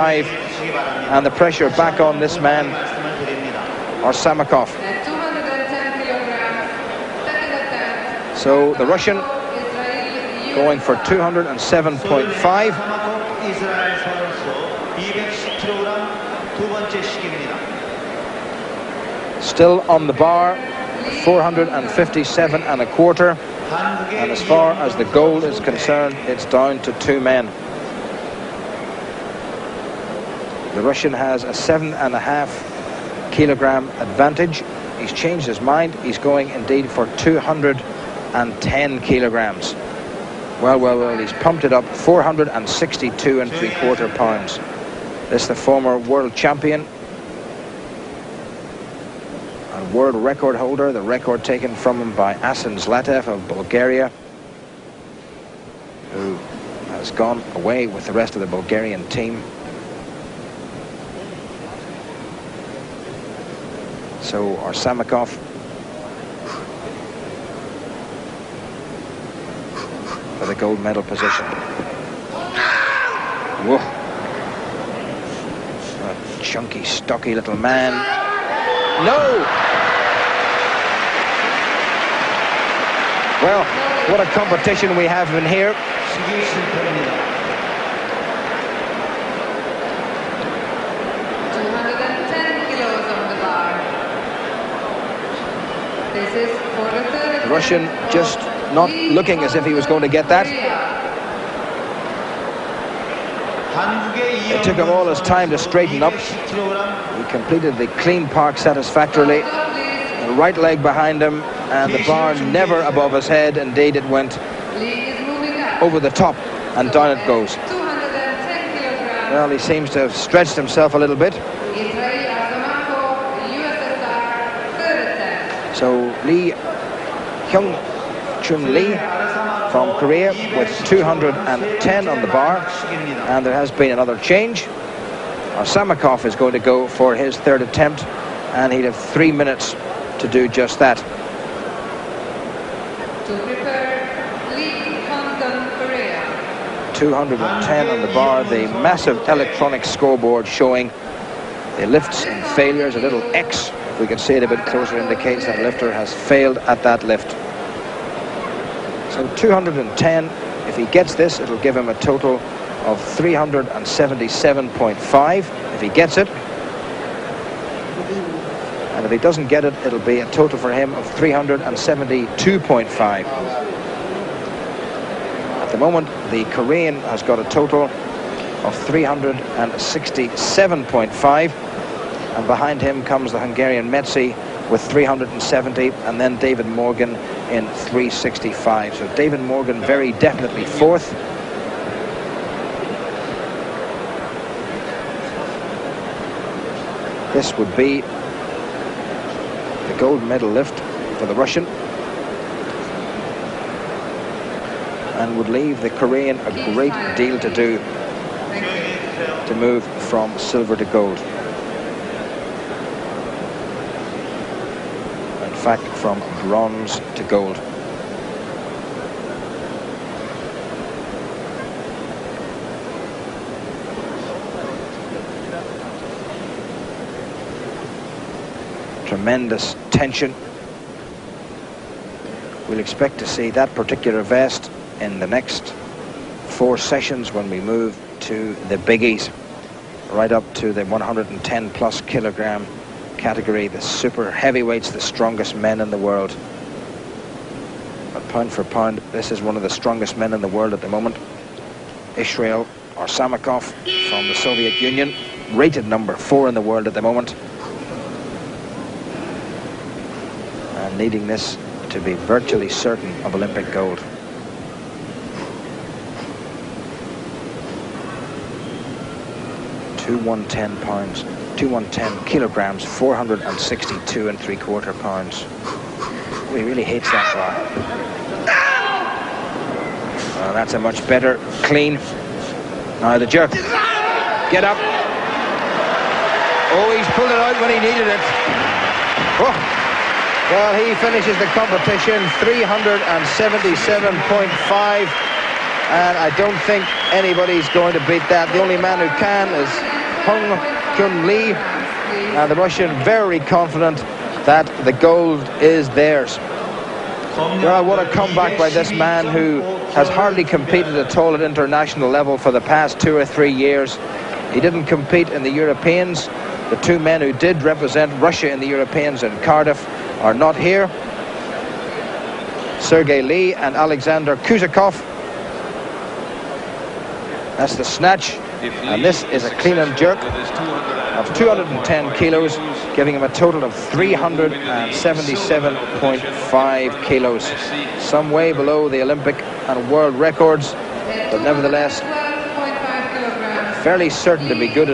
And the pressure back on this man, Arsamakov. So the Russian going for 207.5. Still on the bar, 457 and a quarter. And as far as the gold is concerned, it's down to two men. The Russian has a 7.5 kilogram advantage. He's changed his mind. He's going indeed for 210 kilograms. Well, he's pumped it up. 462 and 3/4 pounds. This is the former world champion and world record holder. The record taken from him by Asen Zlatev of Bulgaria, who has gone away with the rest of the Bulgarian team. So Arsamakov for the gold medal position. Whoa. A chunky, stocky little man. No! Well, what a competition we have in here. 210 kilos on the bar. This is for the third. The Russian just not looking as if he was going to get that. It took him all his time to straighten up. He completed the clean park satisfactorily. The right leg behind him, and the bar never above his head. Indeed, it went over the top, and down it goes. Well, he seems to have stretched himself a little bit. So Lee Hyung-chun Lee from Korea with 210 on the bar, and there has been another change. Arsamakov is going to go for his third attempt, and he'd have 3 minutes to do just that. To prepare Lee Hyung-chun, Korea. 210 on the bar, the massive electronic scoreboard showing the lifts and failures. A little X, if we can see it a bit closer, indicates that lifter has failed at that lift. So 210, if he gets this, it'll give him a total of 377.5 if he gets it. And if he doesn't get it, it'll be a total for him of 372.5. At the moment, the Korean has got a total of 367.5. And behind him comes the Hungarian Metzi with 370, and then David Morgan in 365. So David Morgan very definitely fourth. This would be the gold medal lift for the Russian, and would leave the Korean a great deal to do to move from silver to gold. In fact, from bronze to gold. Tremendous tension. We'll expect to see that particular vest in the next 4 sessions when we move to the biggies, right up to the 110 plus kilogram category, the super heavyweights, the strongest men in the world. But pound for pound, this is one of the strongest men in the world at the moment. Israel Arsamakov from the Soviet Union, rated number 4 in the world at the moment, and needing this to be virtually certain of Olympic gold. Two 110 pounds. 110 kilograms, 462 and 3/4 pounds. He really hates that bar. Well, that's a much better clean. Now the jerk. Get up. Oh, he's pulled it out when he needed it. Oh. Well, he finishes the competition 377.5 and I don't think anybody's going to beat that. The only man who can is Hung Kyun Lee, and the Russian very confident that the gold is theirs. Well, what a comeback by this man who has hardly competed at all at international level for the past 2 or 3 years. He didn't compete in the Europeans. The two men who did represent Russia in the Europeans in Cardiff are not here. Sergei Lee and Alexander Kuzakov. That's the snatch, and this is a clean and jerk of 210 kilos, giving him a total of 377.5 kilos. Some way below the Olympic and world records, but nevertheless fairly certain to be good